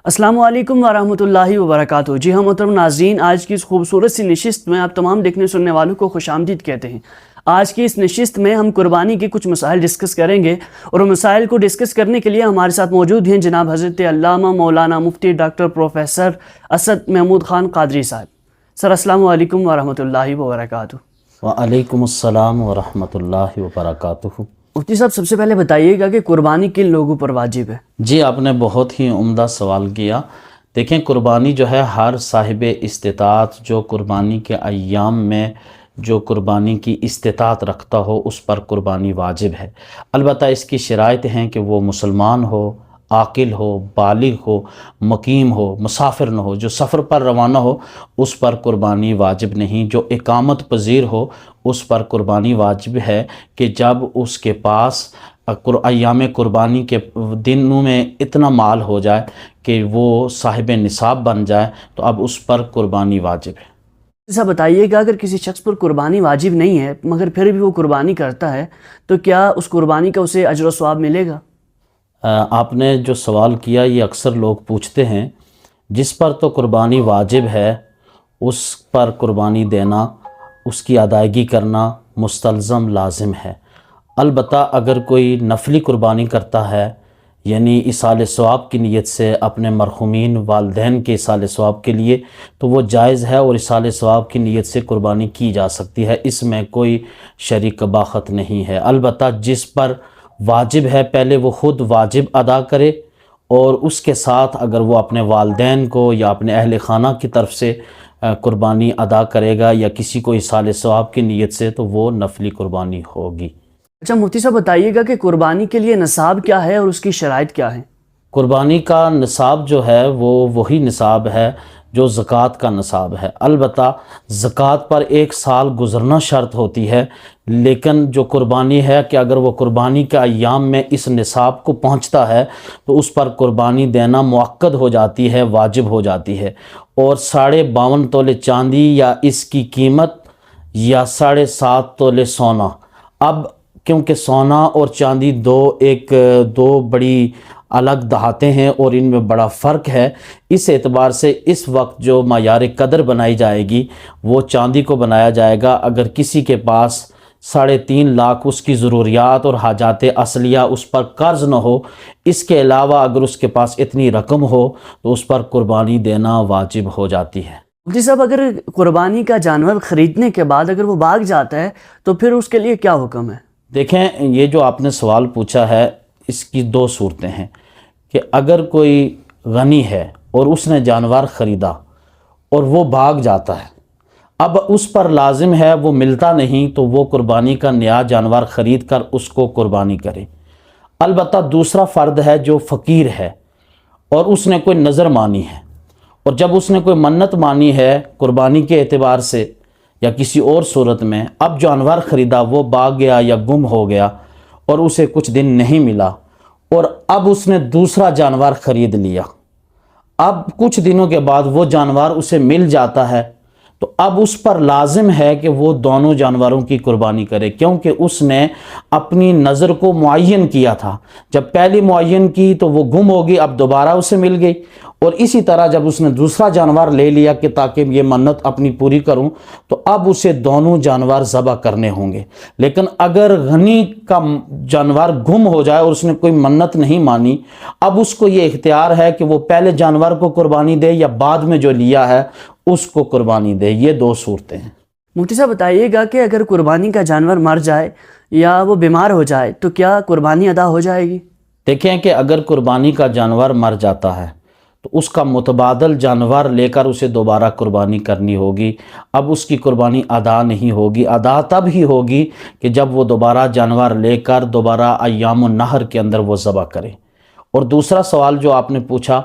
السلام علیکم ورحمۃ اللہ وبرکاتہ۔ جی ہاں محترم ناظرین، آج کی اس خوبصورت سی نشست میں آپ تمام دیکھنے سننے والوں کو خوش آمدید کہتے ہیں۔ آج کی اس نشست میں ہم قربانی کے کچھ مسائل ڈسکس کریں گے، اور مسائل کو ڈسکس کرنے کے لیے ہمارے ساتھ موجود ہیں جناب حضرت علامہ مولانا مفتی ڈاکٹر پروفیسر اسد محمود خان قادری صاحب۔ سر السلام علیکم ورحمۃ اللہ وبرکاتہ۔ وعلیکم السلام ورحمۃ اللہ وبرکاتہ۔ مفتی صاحب، سب سے پہلے بتائیے گا کہ قربانی کن لوگوں پر واجب ہے؟ جی، آپ نے بہت ہی عمدہ سوال کیا۔ دیکھیں، قربانی جو ہے ہر صاحب استطاعت جو قربانی کے ایام میں جو قربانی کی استطاعت رکھتا ہو اس پر قربانی واجب ہے۔ البتہ اس کی شرائط ہیں کہ وہ مسلمان ہو، عاقل ہو، بالغ ہو، مقیم ہو، مسافر نہ ہو۔ جو سفر پر روانہ ہو اس پر قربانی واجب نہیں، جو اقامت پذیر ہو اس پر قربانی واجب ہے کہ جب اس کے پاس ایام قربانی کے دنوں میں اتنا مال ہو جائے کہ وہ صاحب نصاب بن جائے تو اب اس پر قربانی واجب ہے۔ ایسا بتائیے گا، اگر کسی شخص پر قربانی واجب نہیں ہے مگر پھر بھی وہ قربانی کرتا ہے تو کیا اس قربانی کا اسے اجر و ثواب ملے گا؟ آپ نے جو سوال کیا یہ اکثر لوگ پوچھتے ہیں۔ جس پر تو قربانی واجب ہے اس پر قربانی دینا، اس کی ادائیگی کرنا مستلزم لازم ہے۔ البتہ اگر کوئی نفلی قربانی کرتا ہے، یعنی ایصال ثواب کی نیت سے اپنے مرحومین والدین کے ایصال ثواب کے لیے، تو وہ جائز ہے اور ایصال ثواب کی نیت سے قربانی کی جا سکتی ہے، اس میں کوئی شرعی قباحت نہیں ہے۔ البتہ جس پر واجب ہے پہلے وہ خود واجب ادا کرے، اور اس کے ساتھ اگر وہ اپنے والدین کو یا اپنے اہل خانہ کی طرف سے قربانی ادا کرے گا یا کسی کو ایصال ثواب کی نیت سے، تو وہ نفلی قربانی ہوگی۔ اچھا مفتی صاحب، بتائیے گا کہ قربانی کے لیے نصاب کیا ہے اور اس کی شرائط کیا ہیں؟ قربانی کا نصاب جو ہے وہ وہی نصاب ہے جو زکوٰۃ کا نصاب ہے۔ البتہ زکوٰۃ پر 1 سال گزرنا شرط ہوتی ہے، لیکن جو قربانی ہے کہ اگر وہ قربانی کے ایام میں اس نصاب کو پہنچتا ہے تو اس پر قربانی دینا مؤکد ہو جاتی ہے، واجب ہو جاتی ہے۔ اور 52.5 تولے چاندی یا اس کی قیمت یا 7.5 تولے سونا۔ اب کیونکہ سونا اور چاندی دو بڑی الگ دھاتیں ہیں اور ان میں بڑا فرق ہے، اس اعتبار سے اس وقت جو معیار قدر بنائی جائے گی وہ چاندی کو بنایا جائے گا۔ اگر کسی کے پاس 3.5 لاکھ اس کی ضروریات اور حاجات اصلیہ اس پر قرض نہ ہو، اس کے علاوہ اگر اس کے پاس اتنی رقم ہو تو اس پر قربانی دینا واجب ہو جاتی ہے۔ مفتی صاحب، اگر قربانی کا جانور خریدنے کے بعد اگر وہ بھاگ جاتا ہے تو پھر اس کے لیے کیا حکم ہے؟ دیکھیں، یہ جو آپ نے سوال پوچھا ہے اس کی 2 صورتیں ہیں کہ اگر کوئی غنی ہے اور اس نے جانور خریدا اور وہ بھاگ جاتا ہے، اب اس پر لازم ہے وہ ملتا نہیں تو وہ قربانی کا نیا جانور خرید کر اس کو قربانی کرے۔ البتہ دوسرا فرد ہے جو فقیر ہے اور اس نے کوئی نظر مانی ہے، اور جب اس نے کوئی منت مانی ہے قربانی کے اعتبار سے یا کسی اور صورت میں، اب جانور خریدا وہ بھاگ گیا یا گم ہو گیا اور اسے کچھ دن نہیں ملا، اور اب اس نے دوسرا جانور خرید لیا، اب کچھ دنوں کے بعد وہ جانور اسے مل جاتا ہے، تو اب اس پر لازم ہے کہ وہ دونوں جانوروں کی قربانی کرے، کیونکہ اس نے اپنی نظر کو معین کیا تھا۔ جب پہلی معین کی تو وہ گم ہوگی، اب دوبارہ اسے مل گئی، اور اسی طرح جب اس نے دوسرا جانور لے لیا کہ تاکہ یہ منت اپنی پوری کروں، تو اب اسے دونوں جانور ذبح کرنے ہوں گے۔ لیکن اگر غنی کا جانور گم ہو جائے اور اس نے کوئی منت نہیں مانی، اب اس کو یہ اختیار ہے کہ وہ پہلے جانور کو قربانی دے یا بعد میں جو لیا ہے اس کو قربانی دے۔ یہ 2 صورتیں ہیں۔ مفتی صاحب بتائیے گا کہ اگر قربانی کا جانور مر جائے یا وہ بیمار ہو جائے تو کیا قربانی ادا ہو جائے گی؟ دیکھیں کہ اگر قربانی کا جانور مر جاتا ہے تو اس کا متبادل جانور لے کر اسے دوبارہ قربانی کرنی ہوگی۔ اب اس کی قربانی ادا نہیں ہوگی، ادا تب ہی ہوگی کہ جب وہ دوبارہ جانور لے کر دوبارہ ایام النحر کے اندر وہ ذبح کرے۔ اور دوسرا سوال جو آپ نے پوچھا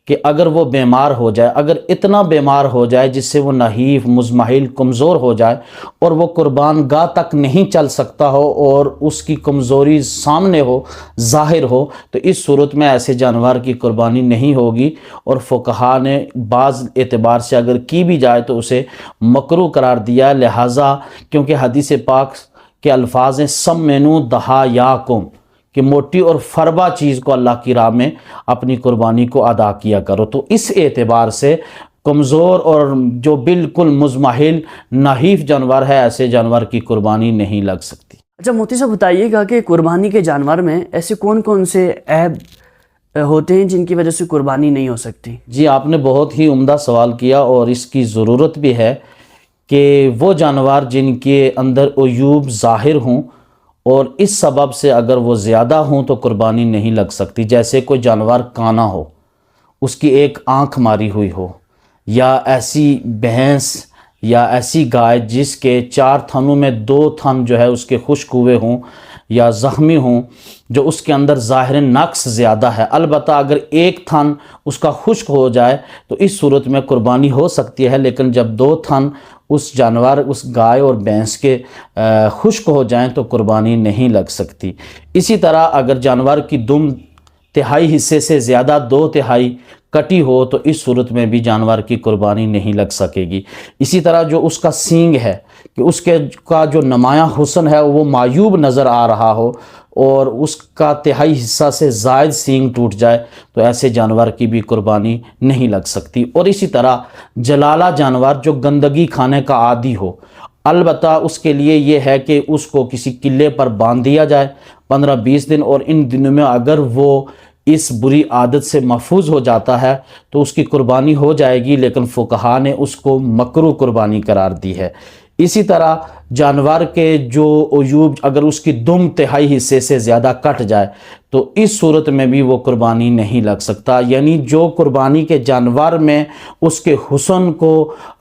کہ اگر وہ بیمار ہو جائے، اگر اتنا بیمار ہو جائے جس سے وہ نحیف، مزمحل، کمزور ہو جائے اور وہ قربان گاہ تک نہیں چل سکتا ہو اور اس کی کمزوری سامنے ہو، ظاہر ہو، تو اس صورت میں ایسے جانور کی قربانی نہیں ہوگی، اور فقہا نے بعض اعتبار سے اگر کی بھی جائے تو اسے مکروہ قرار دیا، لہٰذا کیونکہ حدیث پاک کے الفاظ ہیں سمنوا ضحایاکم، کہ موٹی اور فربا چیز کو اللہ کی راہ میں اپنی قربانی کو ادا کیا کرو۔ تو اس اعتبار سے کمزور اور جو بالکل مزمحل نحیف جانور ہے، ایسے جانور کی قربانی نہیں لگ سکتی۔ اچھا مفتی صاحب بتائیے گا کہ قربانی کے جانور میں ایسے کون کون سے عیب ہوتے ہیں جن کی وجہ سے قربانی نہیں ہو سکتی؟ جی آپ نے بہت ہی عمدہ سوال کیا، اور اس کی ضرورت بھی ہے کہ وہ جانور جن کے اندر عیوب ظاہر ہوں اور اس سبب سے اگر وہ زیادہ ہوں تو قربانی نہیں لگ سکتی۔ جیسے کوئی جانور کانا ہو، اس کی ایک آنکھ ماری ہوئی ہو، یا ایسی بھینس یا ایسی گائے جس کے 4 تھنوں میں 2 تھن جو ہے اس کے خشک ہوئے ہوں یا زخمی ہوں، جو اس کے اندر ظاہر نقص زیادہ ہے۔ البتہ اگر 1 تھن اس کا خشک ہو جائے تو اس صورت میں قربانی ہو سکتی ہے، لیکن جب 2 تھن اس جانور، اس گائے اور بھینس کے خشک ہو جائیں تو قربانی نہیں لگ سکتی۔ اسی طرح اگر جانور کی دم تہائی حصے سے زیادہ 2/3 کٹی ہو تو اس صورت میں بھی جانور کی قربانی نہیں لگ سکے گی۔ اسی طرح جو اس کا سینگ ہے کہ اس کا جو نمایاں حسن ہے وہ معیوب نظر آ رہا ہو اور اس کا تہائی حصہ سے زائد سینگ ٹوٹ جائے تو ایسے جانور کی بھی قربانی نہیں لگ سکتی۔ اور اسی طرح جلالہ جانور جو گندگی کھانے کا عادی ہو، البتہ اس کے لیے یہ ہے کہ اس کو کسی قلعے پر باندھ دیا جائے 15-20 دن، اور ان دنوں میں اگر وہ اس بری عادت سے محفوظ ہو جاتا ہے تو اس کی قربانی ہو جائے گی، لیکن فقہا نے اس کو مکروہ قربانی قرار دی ہے۔ اسی طرح جانور کے جو عیوب، اگر اس کی دم تہائی حصے سے زیادہ کٹ جائے تو اس صورت میں بھی وہ قربانی نہیں لگ سکتا۔ یعنی جو قربانی کے جانور میں اس کے حسن کو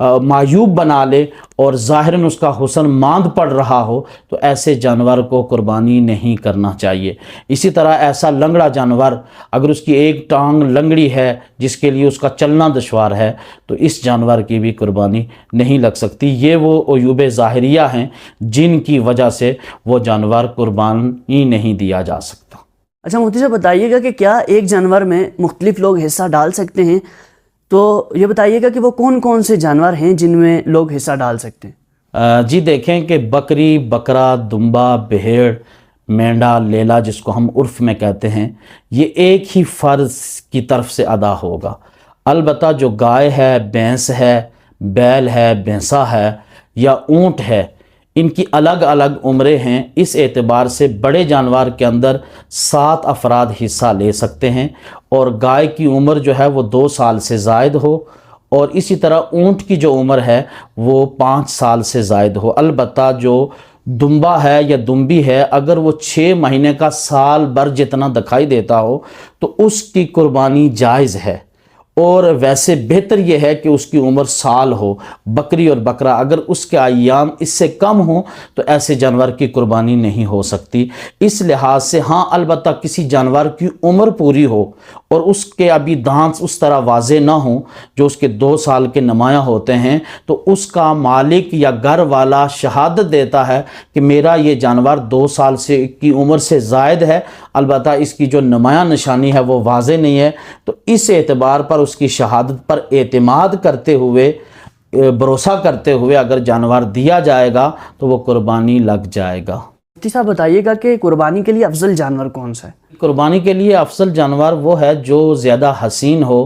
معیوب بنا لے اور ظاہراً اس کا حسن ماند پڑ رہا ہو تو ایسے جانور کو قربانی نہیں کرنا چاہیے۔ اسی طرح ایسا لنگڑا جانور، اگر اس کی ایک ٹانگ لنگڑی ہے جس کے لیے اس کا چلنا دشوار ہے تو اس جانور کی بھی قربانی نہیں لگ سکتی۔ یہ وہ عیوب ظاہریہ ہیں جن کی وجہ سے وہ جانور قربانی نہیں دیا جا سکتا۔ اچھا مفتی صاحب بتائیے گا کہ کیا ایک جانور میں مختلف لوگ حصہ ڈال سکتے ہیں؟ تو یہ بتائیے گا کہ وہ کون کون سے جانور ہیں جن میں لوگ حصہ ڈال سکتے ہیں؟ جی دیکھیں کہ بکری، بکرا، دمبا، بھیڑ، مینڈا، لیلا جس کو ہم عرف میں کہتے ہیں، یہ ایک ہی فرض کی طرف سے ادا ہوگا۔ البتہ جو گائے ہے، بھینس ہے، بیل ہے، بھینسا ہے یا اونٹ ہے، ان کی الگ الگ عمریں ہیں۔ اس اعتبار سے بڑے جانور کے اندر 7 افراد حصہ لے سکتے ہیں، اور گائے کی عمر جو ہے وہ 2 سال سے زائد ہو، اور اسی طرح اونٹ کی جو عمر ہے وہ 5 سال سے زائد ہو۔ البتہ جو دمبا ہے یا دمبی ہے، اگر وہ 6 مہینے کا سال بھر جتنا دکھائی دیتا ہو تو اس کی قربانی جائز ہے، اور ویسے بہتر یہ ہے کہ اس کی عمر سال ہو۔ بکری اور بکرا اگر اس کے ایام اس سے کم ہوں تو ایسے جانور کی قربانی نہیں ہو سکتی۔ اس لحاظ سے ہاں، البتہ کسی جانور کی عمر پوری ہو اور اس کے ابھی دانت اس طرح واضح نہ ہوں جو اس کے 2 سال کے نمایاں ہوتے ہیں، تو اس کا مالک یا گھر والا شہادت دیتا ہے کہ میرا یہ جانور 2 سال سے کی عمر سے زائد ہے، البتہ اس کی جو نمایاں نشانی ہے وہ واضح نہیں ہے، تو اس اعتبار پر اس کی شہادت پر اعتماد کرتے ہوئے، بھروسہ کرتے ہوئے اگر جانور دیا جائے گا تو وہ قربانی لگ جائے گا۔ مفتی صاحب بتائیے گا کہ قربانی کے لیے افضل جانور کون سا ہے؟ قربانی کے لیے افضل جانور وہ ہے جو زیادہ حسین ہو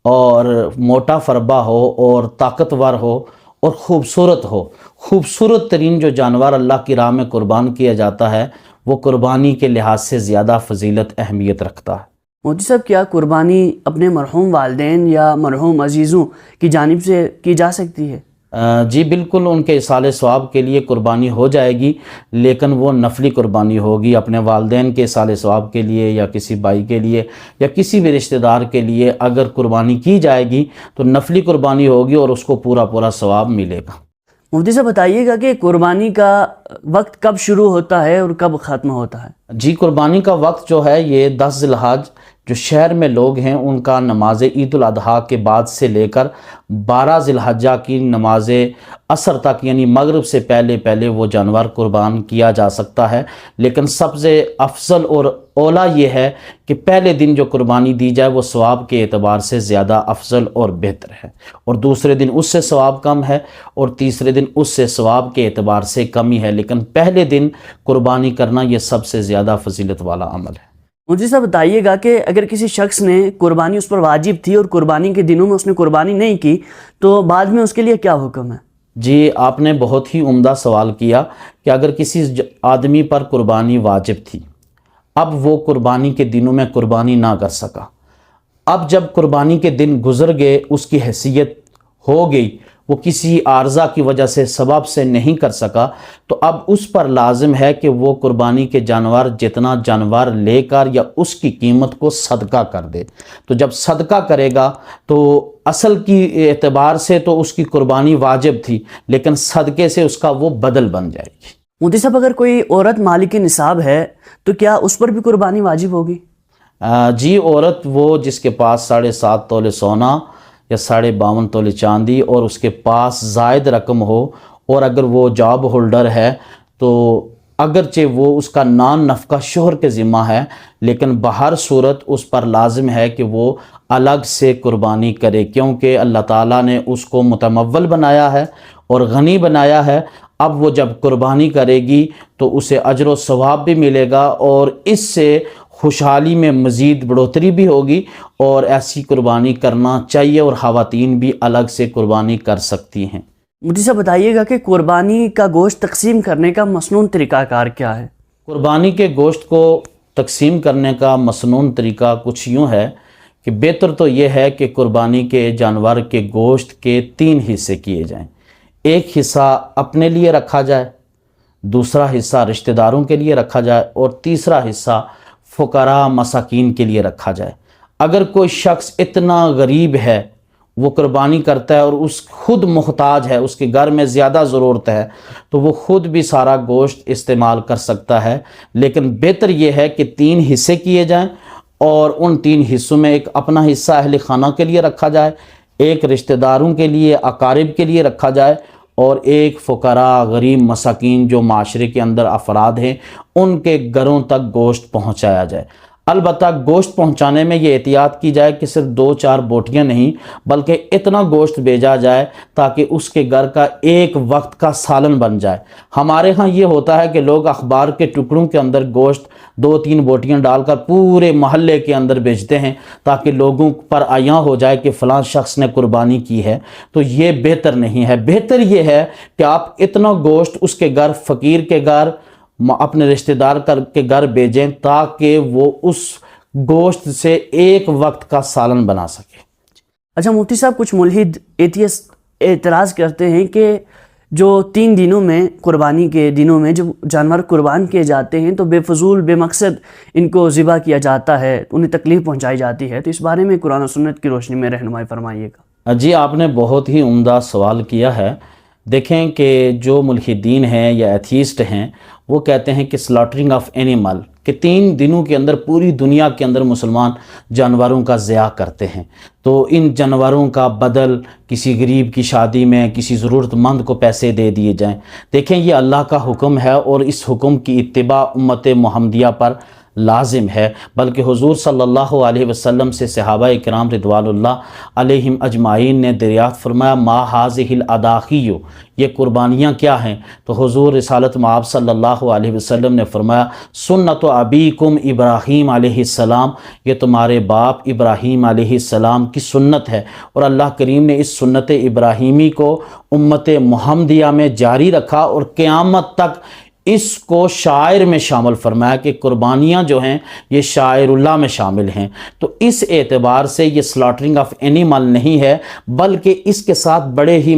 اور موٹا فربا ہو اور طاقتور ہو اور خوبصورت ہو۔ خوبصورت ترین جو جانور اللہ کی راہ میں قربان کیا جاتا ہے وہ قربانی کے لحاظ سے زیادہ فضیلت اہمیت رکھتا ہے۔ مفتی صاحب کیا قربانی اپنے مرحوم والدین یا مرحوم عزیزوں کی جانب سے کی جا سکتی ہے؟ جی بالکل، ان کے ایصال ثواب کے لیے قربانی ہو جائے گی، لیکن وہ نفلی قربانی ہوگی۔ اپنے والدین کے ایصال ثواب کے لیے یا کسی بھائی کے لیے یا کسی بھی رشتہ دار کے لیے اگر قربانی کی جائے گی تو نفلی قربانی ہوگی اور اس کو پورا ثواب ملے گا۔ مفتی صاحب بتائیے گا کہ قربانی کا وقت کب شروع ہوتا ہے اور کب ختم ہوتا ہے؟ جی قربانی کا وقت جو ہے یہ 10 ذی الحج جو شہر میں لوگ ہیں ان کا نماز عید الاضحیٰ کے بعد سے لے کر 12 ذی الحجہ کی نماز عصر تک یعنی مغرب سے پہلے وہ جانور قربان کیا جا سکتا ہے، لیکن سب سے افضل اور اولا یہ ہے کہ پہلے دن جو قربانی دی جائے وہ ثواب کے اعتبار سے زیادہ افضل اور بہتر ہے، اور دوسرے دن اس سے ثواب کم ہے، اور تیسرے دن اس سے ثواب کے اعتبار سے کمی ہے، لیکن پہلے دن قربانی کرنا یہ سب سے زیادہ فضیلت والا عمل ہے۔ مجھے صاحب بتائیے گا کہ اگر کسی شخص نے قربانی اس پر واجب تھی اور قربانی کے دنوں میں اس نے قربانی نہیں کی تو بعد میں اس کے لیے کیا حکم ہے؟ جی، آپ نے بہت ہی عمدہ سوال کیا کہ اگر کسی آدمی پر قربانی واجب تھی، اب وہ قربانی کے دنوں میں قربانی نہ کر سکا، اب جب قربانی کے دن گزر گئے، اس کی حیثیت ہو گئی، وہ کسی عارضہ کی وجہ سے سبب سے نہیں کر سکا، تو اب اس پر لازم ہے کہ وہ قربانی کے جانور جتنا جانور لے کر یا اس کی قیمت کو صدقہ کر دے۔ تو جب صدقہ کرے گا تو اصل کی اعتبار سے تو اس کی قربانی واجب تھی، لیکن صدقے سے اس کا وہ بدل بن جائے گی۔ مودی صاحب اگر کوئی عورت مالک نصاب ہے تو کیا اس پر بھی قربانی واجب ہوگی؟ جی، عورت وہ جس کے پاس 7.5 تولے سونا یا 52.5 تولے چاندی اور اس کے پاس زائد رقم ہو، اور اگر وہ جاب ہولڈر ہے تو اگرچہ وہ اس کا نان نفقہ شوہر کے ذمہ ہے، لیکن بہر صورت اس پر لازم ہے کہ وہ الگ سے قربانی کرے، کیونکہ اللہ تعالیٰ نے اس کو متمول بنایا ہے اور غنی بنایا ہے۔ اب وہ جب قربانی کرے گی تو اسے اجر و ثواب بھی ملے گا، اور اس سے خوشحالی میں مزید بڑھوتری بھی ہوگی، اور ایسی قربانی کرنا چاہیے، اور خواتین بھی الگ سے قربانی کر سکتی ہیں۔ مودی صاحب بتائیے گا کہ قربانی کا گوشت تقسیم کرنے کا مسنون طریقہ کار کیا ہے؟ قربانی کے گوشت کو تقسیم کرنے کا مسنون طریقہ کچھ یوں ہے کہ بہتر تو یہ ہے کہ قربانی کے جانور کے گوشت کے 3 حصے کیے جائیں۔ ایک حصہ اپنے لیے رکھا جائے، دوسرا حصہ رشتہ داروں کے لیے رکھا جائے، اور تیسرا حصہ فقراء مساکین کے لیے رکھا جائے۔ اگر کوئی شخص اتنا غریب ہے، وہ قربانی کرتا ہے اور اس خود محتاج ہے، اس کے گھر میں زیادہ ضرورت ہے، تو وہ خود بھی سارا گوشت استعمال کر سکتا ہے، لیکن بہتر یہ ہے کہ 3 حصے کیے جائیں، اور ان 3 حصوں میں ایک اپنا حصہ اہل خانہ کے لیے رکھا جائے، ایک رشتہ داروں کے لیے اقارب کے لیے رکھا جائے، اور ایک فقراء غریب مساکین جو معاشرے کے اندر افراد ہیں ان کے گھروں تک گوشت پہنچایا جائے۔ البتہ گوشت پہنچانے میں یہ احتیاط کی جائے کہ صرف 2-4 بوٹیاں نہیں بلکہ اتنا گوشت بھیجا جائے تاکہ اس کے گھر کا ایک وقت کا سالن بن جائے۔ ہمارے ہاں یہ ہوتا ہے کہ لوگ اخبار کے ٹکڑوں کے اندر گوشت 2-3 بوٹیاں ڈال کر پورے محلے کے اندر بیچتے ہیں تاکہ لوگوں پر عیاں ہو جائے کہ فلاں شخص نے قربانی کی ہے، تو یہ بہتر نہیں ہے۔ بہتر یہ ہے کہ آپ اتنا گوشت اس کے گھر، فقیر کے گھر، اپنے رشتہ دار کے گھر بھیجیں تاکہ وہ اس گوشت سے ایک وقت کا سالن بنا سکے۔ اچھا مفتی صاحب، کچھ ملحد ایتھیسٹ اعتراض کرتے ہیں کہ جو 3 دنوں میں، قربانی کے دنوں میں جو جانور قربان کیے جاتے ہیں تو بے فضول بے مقصد ان کو ذبح کیا جاتا ہے، انہیں تکلیف پہنچائی جاتی ہے، تو اس بارے میں قرآن و سنت کی روشنی میں رہنمائی فرمائیے گا۔ جی، آپ نے بہت ہی عمدہ سوال کیا ہے۔ دیکھیں کہ جو ملحدین ہیں یا ایتھیسٹ ہیں وہ کہتے ہیں کہ سلاٹرنگ آف اینیمل کہ 3 دنوں کے اندر پوری دنیا کے اندر مسلمان جانوروں کا ضیاع کرتے ہیں، تو ان جانوروں کا بدل کسی غریب کی شادی میں کسی ضرورت مند کو پیسے دے دیے جائیں۔ دیکھیں یہ اللہ کا حکم ہے اور اس حکم کی اتباع امت محمدیہ پر لازم ہے، بلکہ حضور صلی اللہ علیہ وسلم سے صحابہ کرام رضوان اللہ علیہم اجمعین نے دریافت فرمایا ما ہذہ الاضاحی، یہ قربانیاں کیا ہیں؟ تو حضور رسالت مآب صلی اللہ علیہ وسلم نے فرمایا سنت ابیکم ابراہیم علیہ السلام، یہ تمہارے باپ ابراہیم علیہ السلام کی سنت ہے، اور اللہ کریم نے اس سنت ابراہیمی کو امت محمدیہ میں جاری رکھا اور قیامت تک اس کو شاعر میں شامل فرمایا کہ قربانیاں جو ہیں یہ شاعر اللہ میں شامل ہیں۔ تو اس اعتبار سے یہ سلاٹرنگ آف اینیمل نہیں ہے، بلکہ اس کے ساتھ بڑے ہی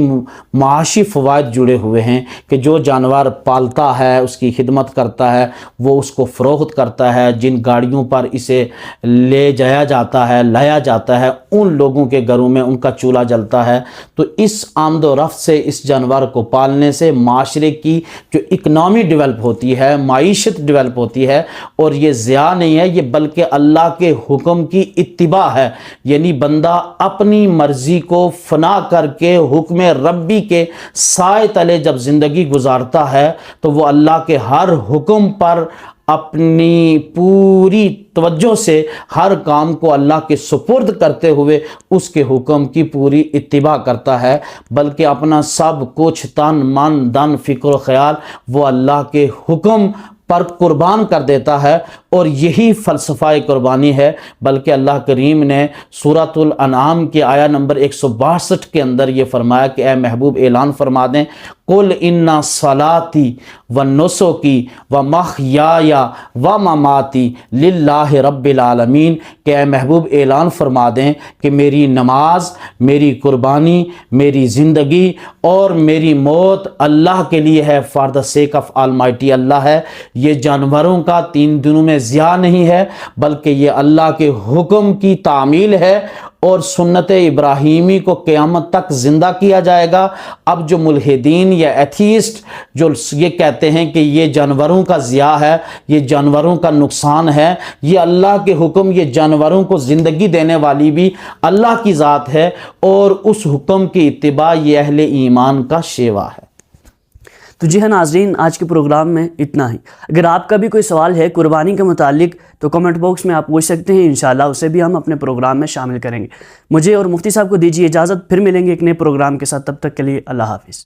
معاشی فوائد جڑے ہوئے ہیں کہ جو جانور پالتا ہے، اس کی خدمت کرتا ہے، وہ اس کو فروخت کرتا ہے، جن گاڑیوں پر اسے لے جایا جاتا ہے، لایا جاتا ہے، ان لوگوں کے گھروں میں ان کا چولہا جلتا ہے۔ تو اس آمد و رفت سے، اس جانور کو پالنے سے معاشرے کی جو اکنامی ڈیولپ ہوتی ہے، معیشت ڈیولپ ہوتی ہے، اور یہ ضیاع نہیں ہے، یہ بلکہ اللہ کے حکم کی اتباع ہے۔ یعنی بندہ اپنی مرضی کو فنا کر کے حکم ربی کے سائے تلے جب زندگی گزارتا ہے تو وہ اللہ کے ہر حکم پر اپنی پوری توجہ سے ہر کام کو اللہ کے سپرد کرتے ہوئے اس کے حکم کی پوری اتباع کرتا ہے، بلکہ اپنا سب کچھ تن من دن فکر و خیال وہ اللہ کے حکم پر قربان کر دیتا ہے، اور یہی فلسفہ قربانی ہے۔ بلکہ اللہ کریم نے سورۃ الانعام کی آیہ نمبر 162 کے اندر یہ فرمایا کہ اے محبوب اعلان فرما دیں، قل ان صلاتی و نسکی و محیای و مماتی للہ رب العالمین، کہ اے محبوب اعلان فرما دیں کہ میری نماز، میری قربانی، میری زندگی اور میری موت اللہ کے لیے ہے، for the sake of almighty Allah ہے۔ یہ جانوروں کا 3 دنوں میں ضیاع نہیں ہے، بلکہ یہ اللہ کے حکم کی تعمیل ہے، اور سنت ابراہیمی کو قیامت تک زندہ کیا جائے گا۔ اب جو ملحدین یا ایتھیسٹ جو یہ کہتے ہیں کہ یہ جانوروں کا ضیاع ہے، یہ جانوروں کا نقصان ہے، یہ اللہ کے حکم، یہ جانوروں کو زندگی دینے والی بھی اللہ کی ذات ہے، اور اس حکم کی اتباع یہ اہل ایمان کا شیوا ہے۔ تو جی ہاں ناظرین، آج کے پروگرام میں اتنا ہی۔ اگر آپ کا بھی کوئی سوال ہے قربانی کے متعلق تو کمنٹ باکس میں آپ پوچھ سکتے ہیں، انشاءاللہ اسے بھی ہم اپنے پروگرام میں شامل کریں گے۔ مجھے اور مفتی صاحب کو دیجیے اجازت، پھر ملیں گے ایک نئے پروگرام کے ساتھ، تب تک کے لیے اللہ حافظ۔